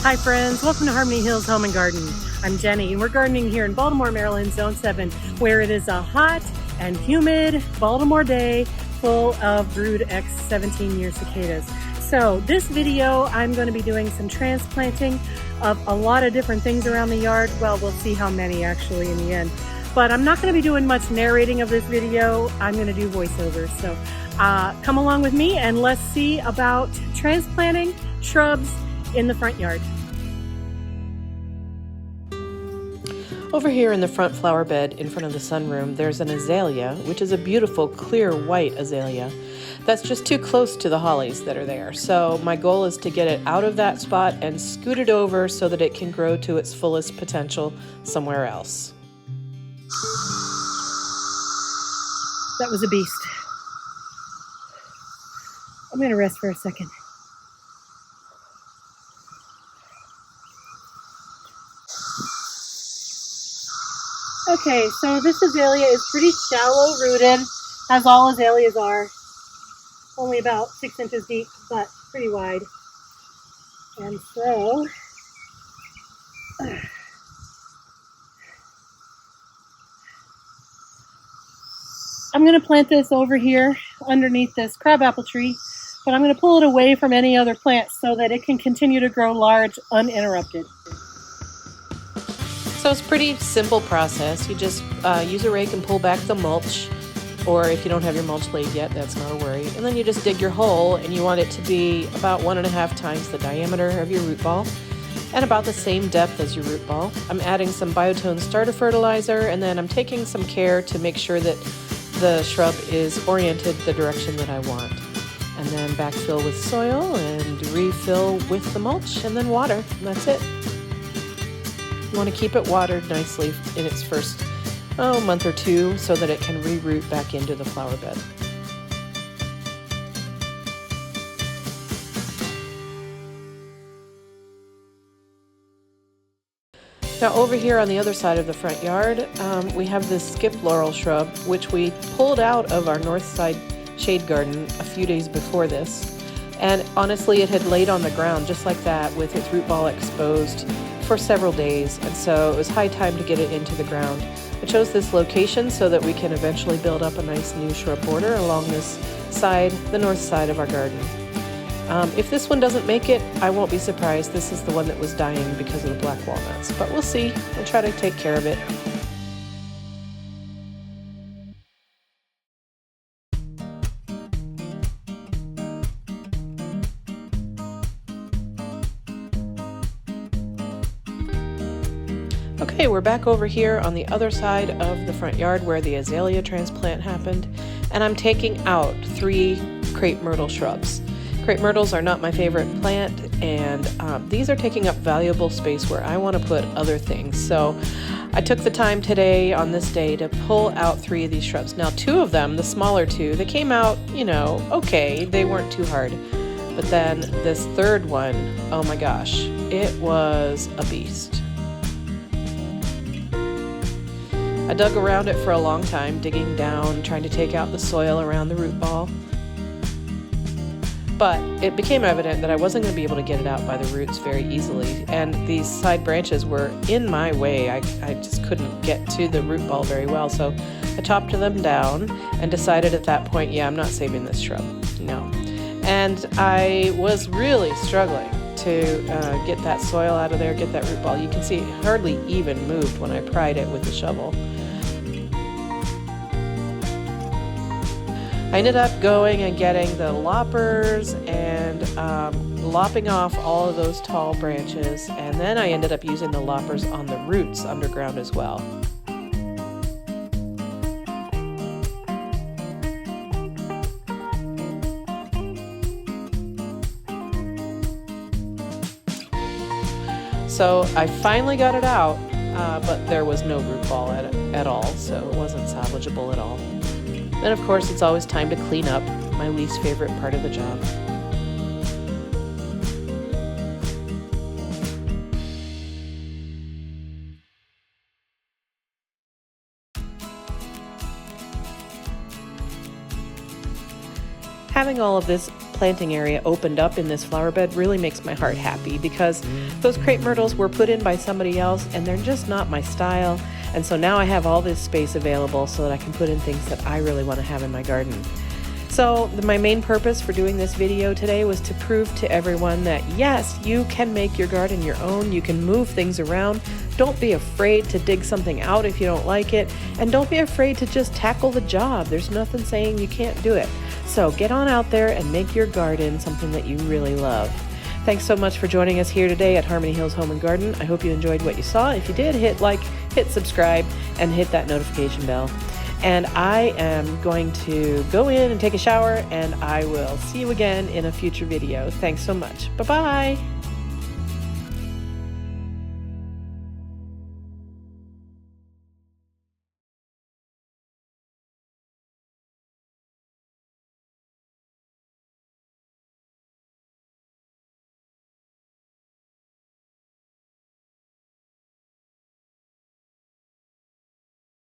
Hi friends, welcome to Harmony Hills Home and Garden. I'm Jenny and we're gardening here in Baltimore, Maryland, Zone 7, where it is a hot and humid Baltimore day full of brood X 17-year cicadas. So this video, I'm going to be doing some transplanting of a lot of different things around the yard. Well, we'll see how many actually in the end. But I'm not going to be doing much narrating of this video. I'm going to do voiceovers. So come along with me and let's see about transplanting shrubs in the front yard. Over here in the front flower bed in front of the sunroom, there's an azalea, which is a beautiful clear white azalea that's just too close to the hollies that are there. So my goal is to get it out of that spot and scoot it over so that it can grow to its fullest potential somewhere else. That was a beast. I'm going to rest for a second. Okay, so this azalea is pretty shallow rooted, as all azaleas are. Only about 6 inches deep, but pretty wide. And so, I'm going to plant this over here underneath this crabapple tree, but I'm going to pull it away from any other plants so that it can continue to grow large uninterrupted. So it's a pretty simple process. You just use a rake and pull back the mulch, or if you don't have your mulch laid yet, that's not a worry. And then you just dig your hole, and you want it to be about 1.5 times the diameter of your root ball and about the same depth as your root ball. I'm adding some Biotone starter fertilizer, and then I'm taking some care to make sure that the shrub is oriented the direction that I want. And then backfill with soil and refill with the mulch and then water, and that's it. You want to keep it watered nicely in its first month or two so that it can re-root back into the flower bed. Now over here on the other side of the front yard, we have this skip laurel shrub, which we pulled out of our north side shade garden a few days before this. And honestly, it had laid on the ground just like that with its root ball exposed for several days, and so it was high time to get it into the ground. I chose this location so that we can eventually build up a nice new shrub border along this side, the north side of our garden. If this one doesn't make it, I won't be surprised. This is the one that was dying because of the black walnuts, but we'll see. We'll try to take care of it. Okay, we're back over here on the other side of the front yard where the azalea transplant happened, and I'm taking out 3 crepe myrtle shrubs. Crepe myrtles are not my favorite plant, and these are taking up valuable space where I want to put other things. So I took the time today on this day to pull out 3 of these shrubs. Now 2 of them, the smaller 2, they came out, okay, they weren't too hard. But then this third one, oh my gosh, it was a beast. I dug around it for a long time, digging down, trying to take out the soil around the root ball. But it became evident that I wasn't going to be able to get it out by the roots very easily, and these side branches were in my way. I just couldn't get to the root ball very well, so I chopped them down and decided at that point, yeah, I'm not saving this shrub, no. And I was really struggling to get that soil out of there, get that root ball. You can see it hardly even moved when I pried it with the shovel. I ended up going and getting the loppers and lopping off all of those tall branches, and then I ended up using the loppers on the roots underground as well. So I finally got it out, but there was no root ball at all, so it wasn't salvageable at all. Then of course it's always time to clean up, my least favorite part of the job. Having all of this planting area opened up in this flower bed really makes my heart happy, because those crepe myrtles were put in by somebody else and they're just not my style. And so now I have all this space available so that I can put in things that I really want to have in my garden. So my main purpose for doing this video today was to prove to everyone that yes, you can make your garden your own. You can move things around. Don't be afraid to dig something out if you don't like it. And don't be afraid to just tackle the job. There's nothing saying you can't do it. So get on out there and make your garden something that you really love. Thanks so much for joining us here today at Harmony Hills Home and Garden. I hope you enjoyed what you saw. If you did, hit like, hit subscribe, and hit that notification bell. And I am going to go in and take a shower, and I will see you again in a future video. Thanks so much. Bye-bye.